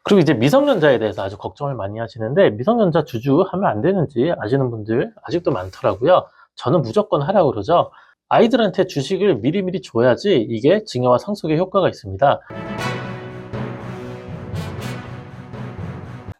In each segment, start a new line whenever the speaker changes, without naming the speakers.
그리고 이제 미성년자에 대해서 아주 걱정을 많이 하시는데, 미성년자 주주 하면 안 되는지 아시는 분들 아직도 많더라고요. 저는 무조건 하라고 그러죠. 아이들한테 주식을 미리미리 줘야지 이게 증여와 상속에 효과가 있습니다.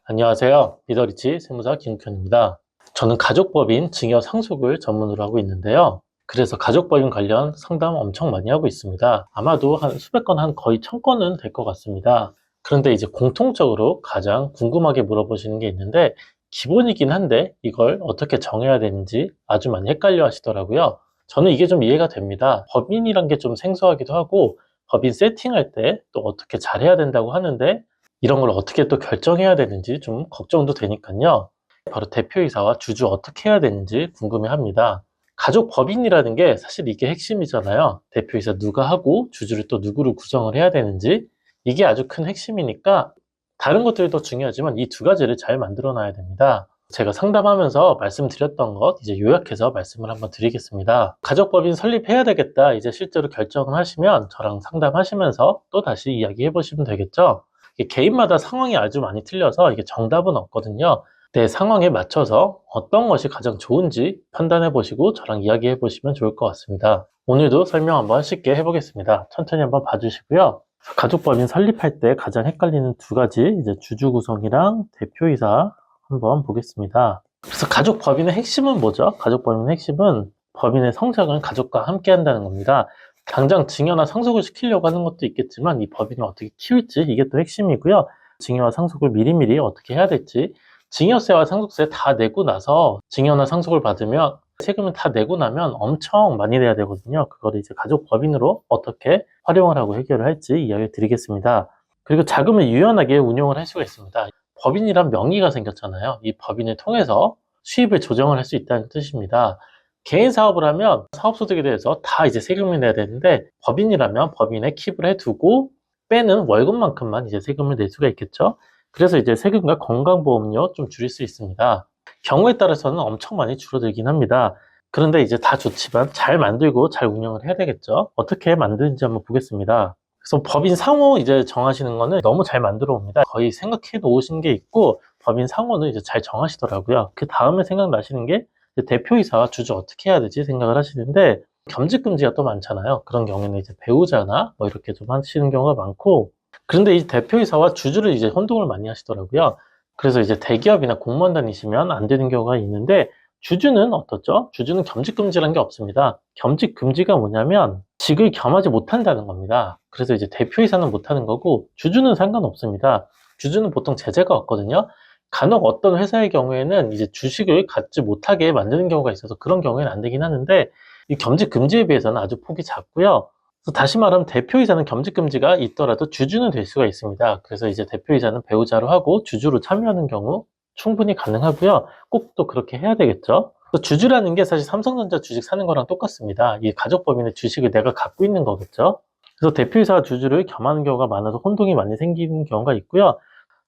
안녕하세요. 리더리치 세무사 김욱현입니다. 저는 가족법인 증여 상속을 전문으로 하고 있는데요. 그래서 가족법인 관련 상담 엄청 많이 하고 있습니다. 아마도 한 수백 건, 한 거의 1000건은 될 것 같습니다. 그런데 이제 공통적으로 가장 궁금하게 물어보시는 게 있는데, 기본이긴 한데 이걸 어떻게 정해야 되는지 아주 많이 헷갈려 하시더라고요. 저는 이게 좀 이해가 됩니다. 법인이란 게 좀 생소하기도 하고, 법인 세팅할 때 또 어떻게 잘해야 된다고 하는데, 이런 걸 어떻게 또 결정해야 되는지 좀 걱정도 되니까요. 바로 대표이사와 주주 어떻게 해야 되는지 궁금해합니다. 가족 법인이라는 게 사실 이게 핵심이잖아요. 대표이사 누가 하고 주주를 또 누구를 구성을 해야 되는지, 이게 아주 큰 핵심이니까 다른 것들도 중요하지만 이 두 가지를 잘 만들어 놔야 됩니다. 제가 상담하면서 말씀드렸던 것 이제 요약해서 말씀을 한번 드리겠습니다. 가족법인 설립해야 되겠다, 이제 실제로 결정을 하시면 저랑 상담하시면서 또 다시 이야기해 보시면 되겠죠. 이게 개인마다 상황이 아주 많이 틀려서 이게 정답은 없거든요. 내 상황에 맞춰서 어떤 것이 가장 좋은지 판단해 보시고 저랑 이야기해 보시면 좋을 것 같습니다. 오늘도 설명 한번 쉽게 해보겠습니다. 천천히 한번 봐주시고요. 가족법인 설립할 때 가장 헷갈리는 두 가지, 이제 주주 구성이랑 대표이사 한번 보겠습니다. 그래서 가족법인의 핵심은 뭐죠? 가족법인의 핵심은 법인의 성장을 가족과 함께 한다는 겁니다. 당장 증여나 상속을 시키려고 하는 것도 있겠지만 이 법인을 어떻게 키울지, 이게 또 핵심이고요. 증여와 상속을 미리미리 어떻게 해야 될지, 증여세와 상속세 다 내고 나서 증여나 상속을 받으면 세금을 다 내고 나면 엄청 많이 내야 되거든요. 그거를 이제 가족법인으로 어떻게 활용을 하고 해결을 할지 이야기 드리겠습니다. 그리고 자금을 유연하게 운용을 할 수가 있습니다. 법인이란 명의가 생겼잖아요. 이 법인을 통해서 수입을 조정을 할 수 있다는 뜻입니다. 개인 사업을 하면 사업소득에 대해서 다 이제 세금을 내야 되는데, 법인이라면 법인에 킵을 해두고 빼는 월급만큼만 이제 세금을 낼 수가 있겠죠. 그래서 이제 세금과 건강보험료 좀 줄일 수 있습니다. 경우에 따라서는 엄청 많이 줄어들긴 합니다. 그런데 이제 다 좋지만 잘 만들고 잘 운영을 해야 되겠죠. 어떻게 만드는지 한번 보겠습니다. 그래서 법인 상호 이제 정하시는 거는 너무 잘 만들어 옵니다. 거의 생각해 놓으신 게 있고, 법인 상호는 이제 잘 정하시더라고요. 그 다음에 생각나시는 게 대표이사와 주주 어떻게 해야 되지 생각을 하시는데, 겸직금지가 또 많잖아요. 그런 경우에는 이제 배우자나 뭐 이렇게 좀 하시는 경우가 많고, 그런데 이 대표이사와 주주를 이제 혼동을 많이 하시더라고요. 그래서 이제 대기업이나 공무원 다니시면 안 되는 경우가 있는데, 주주는 어떻죠? 주주는 겸직금지라는 게 없습니다. 겸직금지가 뭐냐면 직을 겸하지 못한다는 겁니다. 그래서 이제 대표이사는 못하는 거고, 주주는 상관없습니다. 주주는 보통 제재가 없거든요. 간혹 어떤 회사의 경우에는 이제 주식을 갖지 못하게 만드는 경우가 있어서 그런 경우에는 안 되긴 하는데, 이 겸직금지에 비해서는 아주 폭이 작고요. 그래서 다시 말하면 대표이사는 겸직금지가 있더라도 주주는 될 수가 있습니다. 그래서 이제 대표이사는 배우자로 하고 주주로 참여하는 경우 충분히 가능하고요. 꼭 또 그렇게 해야 되겠죠. 또 주주라는 게 사실 삼성전자 주식 사는 거랑 똑같습니다. 이 가족법인의 주식을 내가 갖고 있는 거겠죠. 그래서 대표이사와 주주를 겸하는 경우가 많아서 혼동이 많이 생기는 경우가 있고요.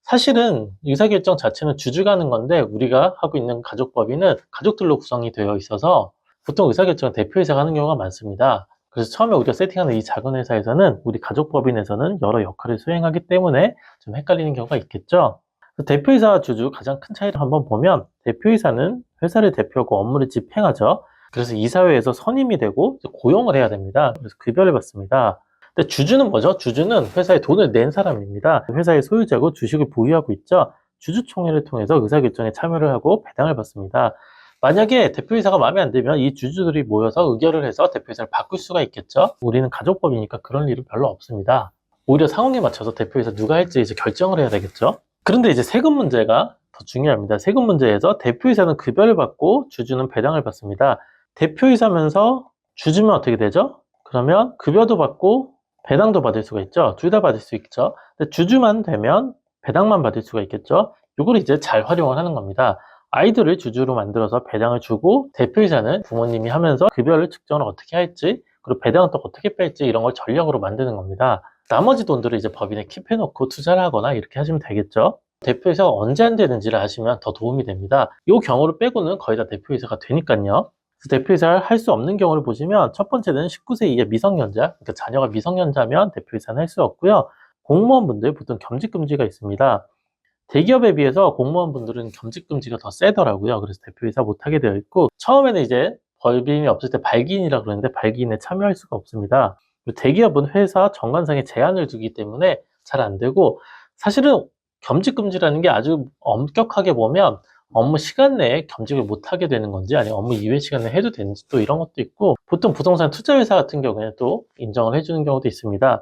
사실은 의사결정 자체는 주주가 하는 건데, 우리가 하고 있는 가족법인은 가족들로 구성이 되어 있어서 보통 의사결정은 대표이사가 하는 경우가 많습니다. 그래서 처음에 우리가 세팅하는 이 작은 회사에서는, 우리 가족법인에서는 여러 역할을 수행하기 때문에 좀 헷갈리는 경우가 있겠죠. 대표이사와 주주 가장 큰 차이를 한번 보면, 대표이사는 회사를 대표하고 업무를 집행하죠. 그래서 이사회에서 선임이 되고 고용을 해야 됩니다. 그래서 급여를 받습니다. 근데 주주는 뭐죠? 주주는 회사에 돈을 낸 사람입니다. 회사의 소유자고 주식을 보유하고 있죠. 주주총회를 통해서 의사결정에 참여를 하고 배당을 받습니다. 만약에 대표이사가 마음에 안 들면 이 주주들이 모여서 의결을 해서 대표이사를 바꿀 수가 있겠죠. 우리는 가족법이니까 그런 일은 별로 없습니다. 오히려 상황에 맞춰서 대표이사 누가 할지 이제 결정을 해야 되겠죠. 그런데 이제 세금 문제가 더 중요합니다. 세금 문제에서 대표이사는 급여를 받고 주주는 배당을 받습니다. 대표이사면서 주주면 어떻게 되죠? 그러면 급여도 받고 배당도 받을 수가 있죠. 둘 다 받을 수 있죠. 근데 주주만 되면 배당만 받을 수가 있겠죠. 이걸 이제 잘 활용을 하는 겁니다. 아이들을 주주로 만들어서 배당을 주고, 대표이사는 부모님이 하면서 급여를 측정을 어떻게 할지, 그리고 배당은 또 어떻게 뺄지, 이런 걸 전략으로 만드는 겁니다. 나머지 돈들을 이제 법인에 킵해놓고 투자를 하거나 이렇게 하시면 되겠죠. 대표이사가 언제 안 되는지를 아시면 더 도움이 됩니다. 이 경우를 빼고는 거의 다 대표이사가 되니까요. 대표이사를 할 수 없는 경우를 보시면, 첫 번째는 19세 이하 미성년자, 그러니까 자녀가 미성년자면 대표이사는 할 수 없고요. 공무원분들 보통 겸직금지가 있습니다. 대기업에 비해서 공무원분들은 겸직금지가 더 세더라고요. 그래서 대표이사 못하게 되어 있고, 처음에는 이제 법인이 없을 때 발기인이라 그러는데 발기인에 참여할 수가 없습니다. 대기업은 회사 정관상에 제한을 두기 때문에 잘 안 되고, 사실은 겸직금지라는 게 아주 엄격하게 보면 업무 시간 내에 겸직을 못하게 되는 건지 아니면 업무 이외 시간에 해도 되는지 또 이런 것도 있고, 보통 부동산 투자회사 같은 경우에는 또 인정을 해주는 경우도 있습니다.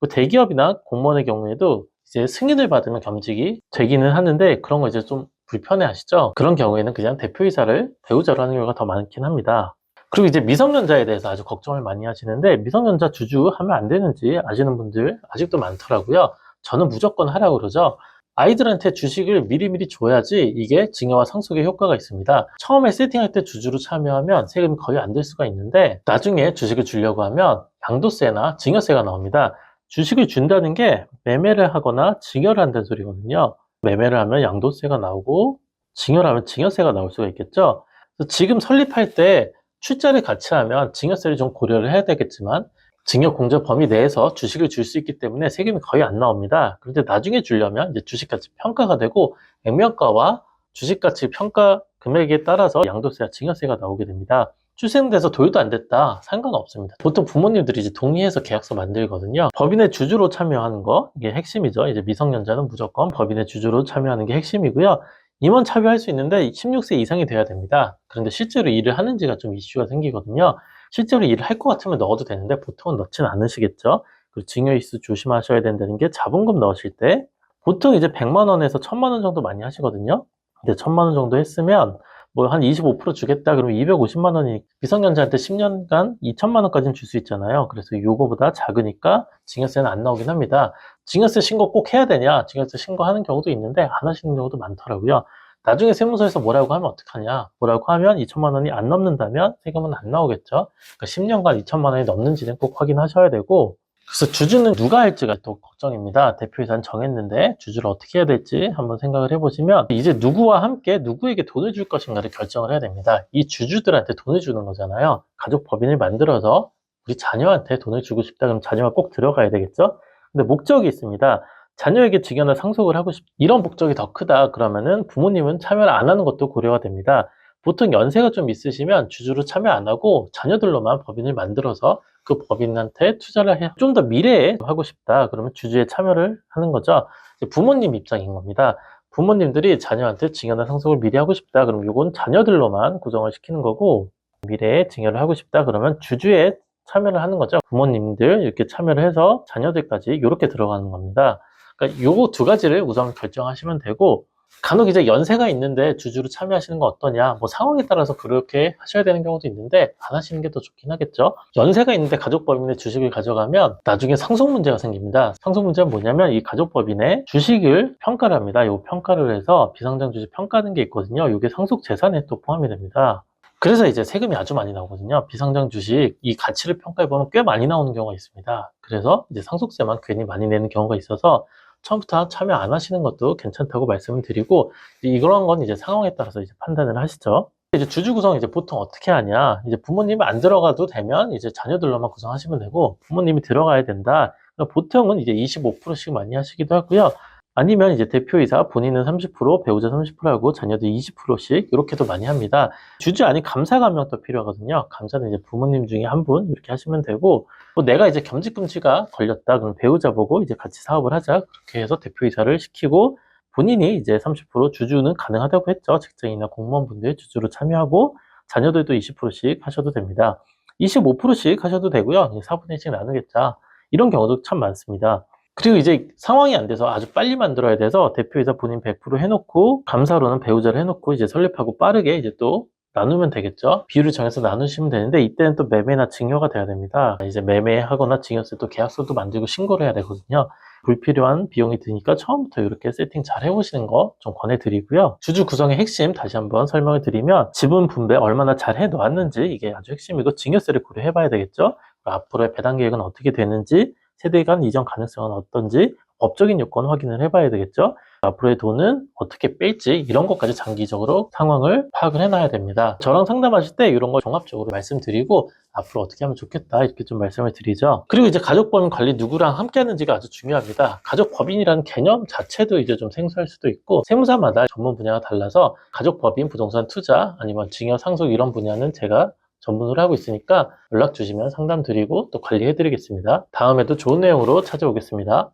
대기업이나 공무원의 경우에도 이제 승인을 받으면 겸직이 되기는 하는데, 그런 거 이제 좀 불편해 하시죠? 그런 경우에는 그냥 대표이사를 배우자로 하는 경우가 더 많긴 합니다. 그리고 이제 미성년자에 대해서 아주 걱정을 많이 하시는데, 미성년자 주주 하면 안 되는지 아시는 분들 아직도 많더라고요. 저는 무조건 하라고 그러죠. 아이들한테 주식을 미리미리 줘야지 이게 증여와 상속의 효과가 있습니다. 처음에 세팅할 때 주주로 참여하면 세금이 거의 안 될 수가 있는데, 나중에 주식을 주려고 하면 양도세나 증여세가 나옵니다. 주식을 준다는 게 매매를 하거나 증여를 한다는 소리거든요. 매매를 하면 양도세가 나오고, 증여를 하면 증여세가 나올 수가 있겠죠. 그래서 지금 설립할 때 출자를 같이 하면 증여세를 좀 고려를 해야 되겠지만, 증여 공제 범위 내에서 주식을 줄 수 있기 때문에 세금이 거의 안 나옵니다. 그런데 나중에 주려면 이제 주식가치 평가가 되고, 액면가와 주식가치 평가 금액에 따라서 양도세와 증여세가 나오게 됩니다. 출생돼서 도유도 안 됐다, 상관없습니다. 보통 부모님들이 이제 동의해서 계약서 만들거든요. 법인의 주주로 참여하는 거, 이게 핵심이죠. 이제 미성년자는 무조건 법인의 주주로 참여하는 게 핵심이고요. 임원 참여할 수 있는데 16세 이상이 돼야 됩니다. 그런데 실제로 일을 하는지가 좀 이슈가 생기거든요. 실제로 일을 할 것 같으면 넣어도 되는데 보통은 넣지는 않으시겠죠. 그리고 증여이수 조심하셔야 된다는 게, 자본금 넣으실 때 보통 이제 100만 원에서 1000만 원 정도 많이 하시거든요. 근데 1000만 원 정도 했으면 뭐 한 25% 주겠다 그러면 250만 원이, 미성년자한테 10년간 2천만 원까지는 줄 수 있잖아요. 그래서 요거보다 작으니까 증여세는 안 나오긴 합니다. 증여세 신고 꼭 해야 되냐? 증여세 신고하는 경우도 있는데 안 하시는 경우도 많더라고요. 나중에 세무서에서 뭐라고 하면 어떡하냐? 뭐라고 하면 2천만 원이 안 넘는다면 세금은 안 나오겠죠. 그러니까 10년간 2천만 원이 넘는지는 꼭 확인하셔야 되고, 그래서 주주는 누가 할지가 또 걱정입니다. 대표이사는 정했는데 주주를 어떻게 해야 될지 한번 생각을 해보시면, 이제 누구와 함께 누구에게 돈을 줄 것인가를 결정을 해야 됩니다. 이 주주들한테 돈을 주는 거잖아요. 가족 법인을 만들어서 우리 자녀한테 돈을 주고 싶다 그러면 자녀가 꼭 들어가야 되겠죠. 근데 목적이 있습니다. 자녀에게 직연을 상속을 하고 싶다, 이런 목적이 더 크다 그러면은 부모님은 참여를 안 하는 것도 고려가 됩니다. 보통 연세가 좀 있으시면 주주로 참여 안 하고 자녀들로만 법인을 만들어서 그 법인한테 투자를 해, 좀 더 미래에 하고 싶다 그러면 주주에 참여를 하는 거죠. 부모님 입장인 겁니다. 부모님들이 자녀한테 증여나 상속을 미리 하고 싶다 그러면 이건 자녀들로만 구성을 시키는 거고, 미래에 증여를 하고 싶다 그러면 주주에 참여를 하는 거죠. 부모님들 이렇게 참여를 해서 자녀들까지 이렇게 들어가는 겁니다. 그러니까 요거 두 가지를 우선 결정하시면 되고, 간혹 이제 연세가 있는데 주주로 참여하시는 거 어떠냐, 뭐 상황에 따라서 그렇게 하셔야 되는 경우도 있는데 안 하시는 게 더 좋긴 하겠죠. 연세가 있는데 가족법인의 주식을 가져가면 나중에 상속 문제가 생깁니다. 상속 문제는 뭐냐면, 이 가족법인의 주식을 평가를 합니다. 요 평가를 해서 비상장 주식 평가하는 게 있거든요. 이게 상속 재산에 또 포함이 됩니다. 그래서 이제 세금이 아주 많이 나오거든요. 비상장 주식 이 가치를 평가해보면 꽤 많이 나오는 경우가 있습니다. 그래서 이제 상속세만 괜히 많이 내는 경우가 있어서 처음부터 참여 안 하시는 것도 괜찮다고 말씀을 드리고, 이런 건 이제 상황에 따라서 이제 판단을 하시죠. 이제 주주 구성 이제 보통 어떻게 하냐, 이제 부모님이 안 들어가도 되면 이제 자녀들로만 구성하시면 되고, 부모님이 들어가야 된다, 보통은 이제 25%씩 많이 하시기도 하고요. 아니면 이제 대표이사 본인은 30%, 배우자 30%하고 자녀들 20%씩 이렇게도 많이 합니다. 주주 아닌 감사 감명도 필요하거든요. 감사는 이제 부모님 중에 한 분 이렇게 하시면 되고, 뭐 내가 이제 겸직금지가 걸렸다 그럼 배우자 보고 이제 같이 사업을 하자 그렇게 해서 대표이사를 시키고, 본인이 이제 30% 주주는 가능하다고 했죠. 직장인이나 공무원분들 주주로 참여하고, 자녀들도 20%씩 하셔도 됩니다. 25%씩 하셔도 되고요. 4분의 1씩 나누겠자, 이런 경우도 참 많습니다. 그리고 이제 상황이 안 돼서 아주 빨리 만들어야 돼서 대표이사 본인 100% 해놓고, 감사로는 배우자를 해놓고 이제 설립하고 빠르게 이제 또 나누면 되겠죠. 비율을 정해서 나누시면 되는데, 이때는 또 매매나 증여가 돼야 됩니다. 이제 매매하거나 증여세 또 계약서도 만들고 신고를 해야 되거든요. 불필요한 비용이 드니까 처음부터 이렇게 세팅 잘 해보시는 거 좀 권해드리고요. 주주 구성의 핵심 다시 한번 설명을 드리면, 지분 분배 얼마나 잘 해놓았는지 이게 아주 핵심이고, 증여세를 고려해봐야 되겠죠. 앞으로의 배당 계획은 어떻게 되는지, 세대 간 이전 가능성은 어떤지, 법적인 요건 확인을 해봐야 되겠죠. 앞으로의 돈은 어떻게 뺄지 이런 것까지 장기적으로 상황을 파악을 해놔야 됩니다. 저랑 상담하실 때 이런 걸 종합적으로 말씀드리고 앞으로 어떻게 하면 좋겠다 이렇게 좀 말씀을 드리죠. 그리고 이제 가족법인 관리 누구랑 함께 하는지가 아주 중요합니다. 가족법인이라는 개념 자체도 이제 좀 생소할 수도 있고 세무사마다 전문 분야가 달라서 가족법인, 부동산 투자 아니면 증여 상속 이런 분야는 제가 전문으로 하고 있으니까 연락 주시면 상담 드리고 또 관리해 드리겠습니다. 다음에도 좋은 내용으로 찾아오겠습니다.